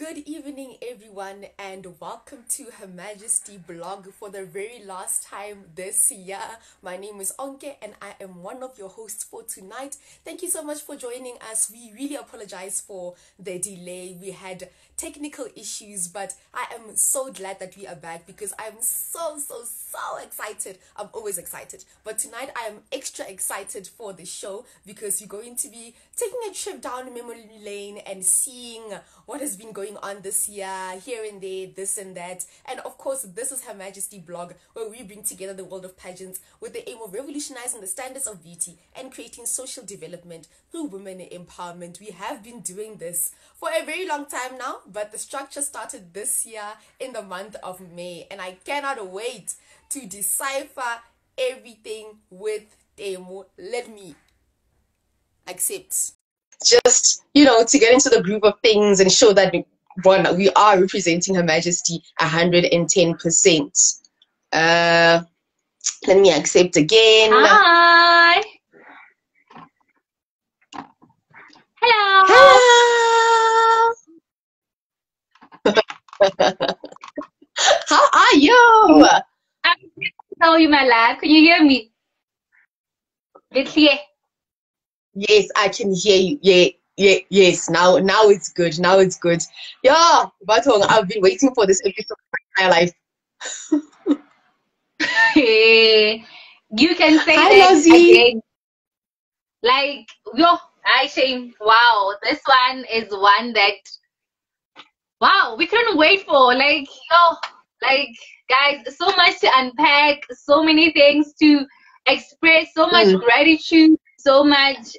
Good evening, everyone, and welcome to Her Majesty blog for the very last time this year. My name is Onke, and I am one of your hosts for tonight. Thank you so much for joining us. We really apologize for the delay. We had technical issues, but I am so glad that we are back because I'm so excited. I'm always excited, but tonight I am extra excited for the show because you're going to be taking a trip down memory lane and seeing what has been going on this year, here and there, this and that. And of course, this is Her Majesty blog, where we bring together the world of pageants with the aim of revolutionizing the standards of beauty and creating social development through women empowerment. We have been doing this for a very long time now, but the structure started this year in the month of May, and I cannot wait to decipher everything with Temo. Let me accept. Just, to get into the groove of things and show that we are representing Her Majesty 110%. Let me accept again. Hi. Hello. Hello. How are you? I'm good. How are you, my love? Can you hear me? Let's hear. Yes, I can hear you. Yes. Now it's good. Yeah, but I've been waiting for this episode my entire life. You can say Hi, that Lozzie. again. Like, I say, wow, this one is one that, wow, we couldn't wait for. Like, guys, so much to unpack, so many things to express, so much gratitude, so much,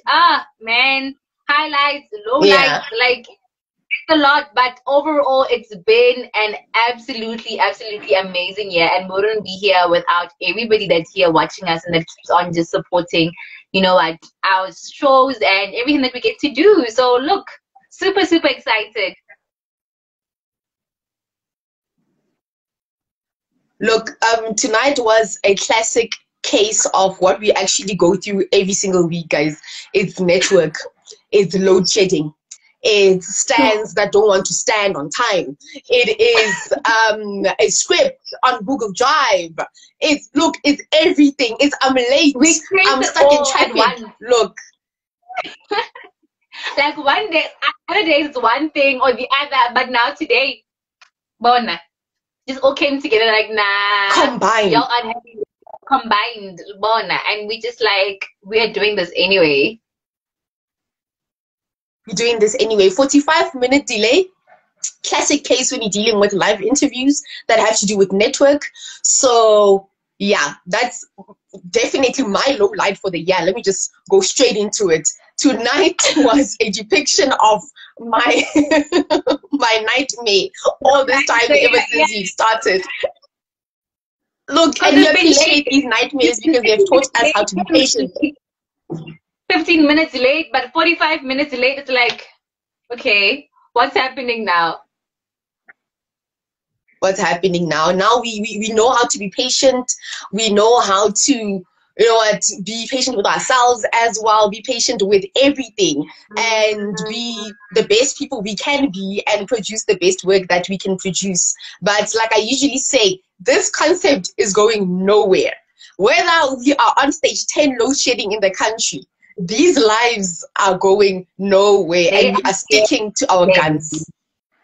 man, highlights, lowlights, like, it's a lot, but overall, it's been an absolutely amazing year, and we wouldn't be here without everybody that's here watching us and that keeps on just supporting, at our shows and everything that we get to do. So look, super excited. Look, tonight was a classic case of what we actually go through every single week, guys. It's network, it's load shedding, it's stands that don't want to stand on time, it is a script on Google Drive, it's everything. I'm late, I'm stuck in traffic. Look. Like one day, other day is one thing or the other, but now today, Bona, just all came together like, nah. Combined. Y'all unhappy. Combined, Bona. And we just like, we are doing this anyway. We're doing this anyway. 45-minute delay. Classic case when you're dealing with live interviews that have to do with network. So, yeah, that's definitely my low light for the year. Let me just go straight into it. Tonight was a depiction of my my nightmare all this time ever since we started. Look, and we appreciate these nightmares because they've taught us how to be patient. 15 minutes late, but 45 minutes late, it's like, okay, what's happening now? What's happening now? Now we know how to be patient. We know how to be patient with ourselves as well, be patient with everything, and be the best people we can be and produce the best work that we can produce. But like I usually say, this concept is going nowhere. Whether we are on stage 10 load shedding in the country, these lives are going nowhere, and we are sticking to our guns.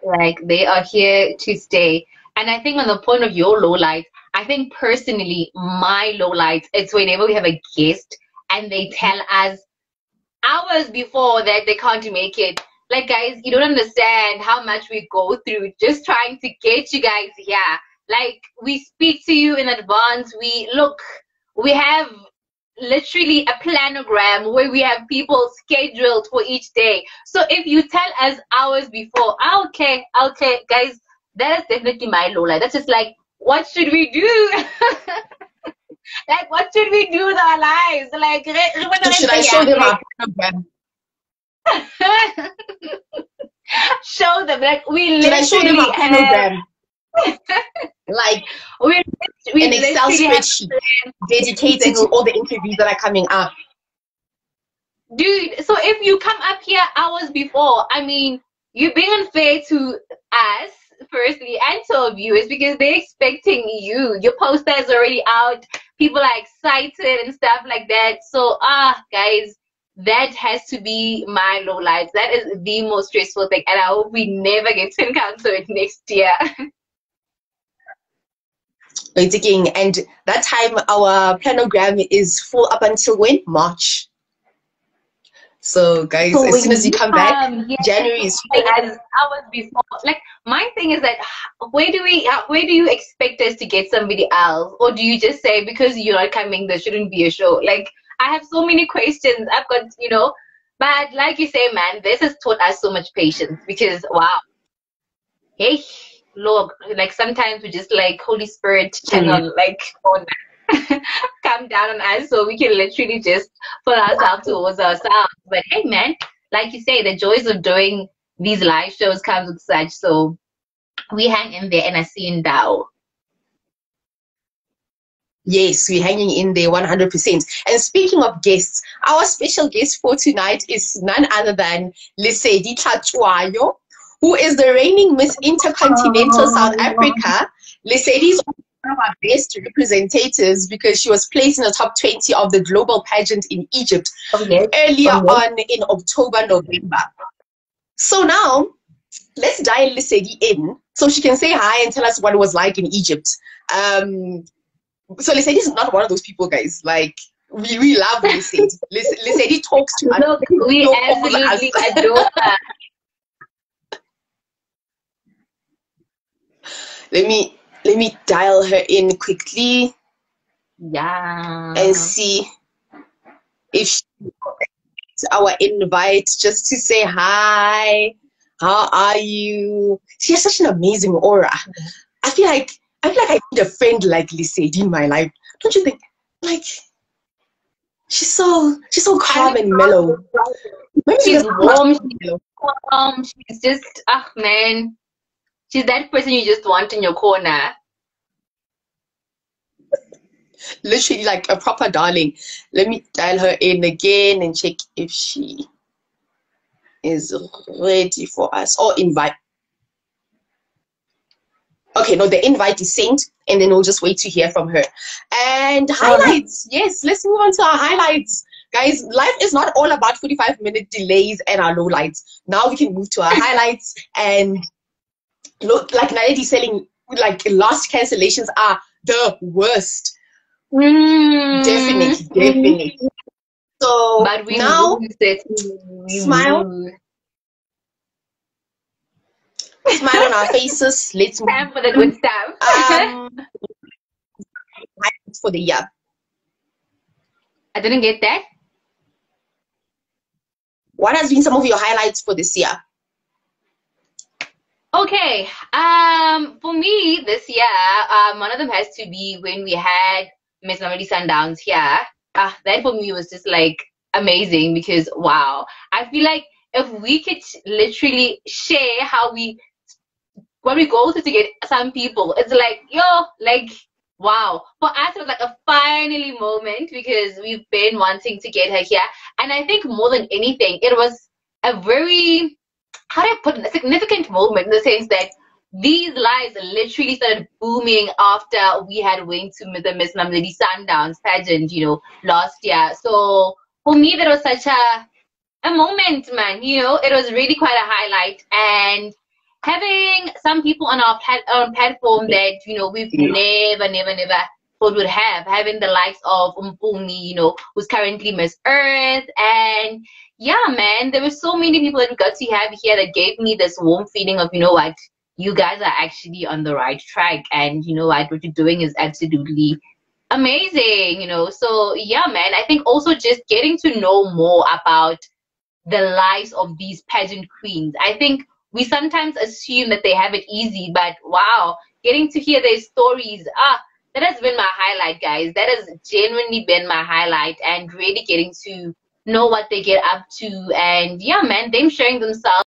Like, they are here to stay. And I think on the point of your low light, I think personally, my low light, it's whenever we have a guest and they tell us hours before that they can't make it. Like, guys, you don't understand how much we go through just trying to get you guys here. Like, we speak to you in advance. We have literally a planogram where we have people scheduled for each day. So if you tell us hours before, okay, guys, that is definitely my low light. That's just like, what should we do? Like, what should we do with our lives? Like, should I show them our program? Show them, like, we should I show them our program? Like we an Excel spreadsheet dedicated to all the interviews that are coming up. Dude, so if you come up here hours before, I mean, you're being unfair to us firstly and to our viewers because they're expecting you. Your poster is already out. People are excited and stuff like that. So guys, that has to be my low lights. That is the most stressful thing, and I hope we never get to encounter it next year. And that time our planogram is full up until when? March. So guys, So as soon as you come back, yes, January is as hours before. Like my thing is that where do you expect us to get somebody else, or do you just say because you're not coming there shouldn't be a show? Like I have so many questions. I've got but like you say, man, this has taught us so much patience because wow, hey, Lord, like sometimes we just like Holy Spirit channel like on come down on us so we can literally just put ourselves towards ourselves. But hey, man, like you say, the joys of doing these live shows comes with such. So we hang in there and I see in Dao. Yes, we're hanging in there 100%. And speaking of guests, our special guest for tonight is none other than Lesedi Tlhatshwayo, who is the reigning Miss Intercontinental South Africa. Lesedi is one of our best representatives because she was placed in the top 20 of the global pageant in Egypt earlier on in October, November. So now, let's dial Lesedi in so she can say hi and tell us what it was like in Egypt. So Lesedi is not one of those people, guys. Like, we love Lesedi. Lesedi talks to us. Look, we absolutely adore her. Let me dial her in quickly. Yeah. And see if she our invite just to say hi. How are you? She has such an amazing aura. I feel like I need a friend like Lesedi in my life. Don't you think? Like she's so calm and mellow. She's warm. She's just man. She's that person you just want in your corner. Literally like a proper darling. Let me dial her in again and check if she is ready for us. Or invite. Okay, no, the invite is sent, and then we'll just wait to hear from her. And highlights. Yes, let's move on to our highlights. Guys, life is not all about 45-minute delays and our lowlights. Now we can move to our highlights. And look, like Naledi selling, like lost cancellations are the worst. Definitely. So but we now, smile. Smile on our faces. Let's move. Time for the good stuff. For the year. I didn't get that. What has been some of your highlights for this year? Okay. For me this year, one of them has to be when we had Miss Mamelodi Sundowns here. That for me was just like amazing because wow. I feel like if we could literally share how when we go to get some people, it's like, like, wow. For us, it was like a finally moment because we've been wanting to get her here. And I think more than anything, it was a very, how do I put it, a significant moment in the sense that these lives literally started booming after we had went to the Miss Mamelodi Sundowns pageant, last year. So for me, that was such a moment, man. It was really quite a highlight. And having some people on our platform that we've never thought would have, having the likes of Mpumi, who's currently Miss Earth, and yeah, man, there were so many people that we got to have here that gave me this warm feeling of what, you guys are actually on the right track, and what you're doing is absolutely amazing. So yeah, man, I think also just getting to know more about the lives of these pageant queens. I think we sometimes assume that they have it easy, but wow, getting to hear their stories, that has been my highlight, guys. That has genuinely been my highlight, and really getting to know what they get up to. And yeah, man, them sharing themselves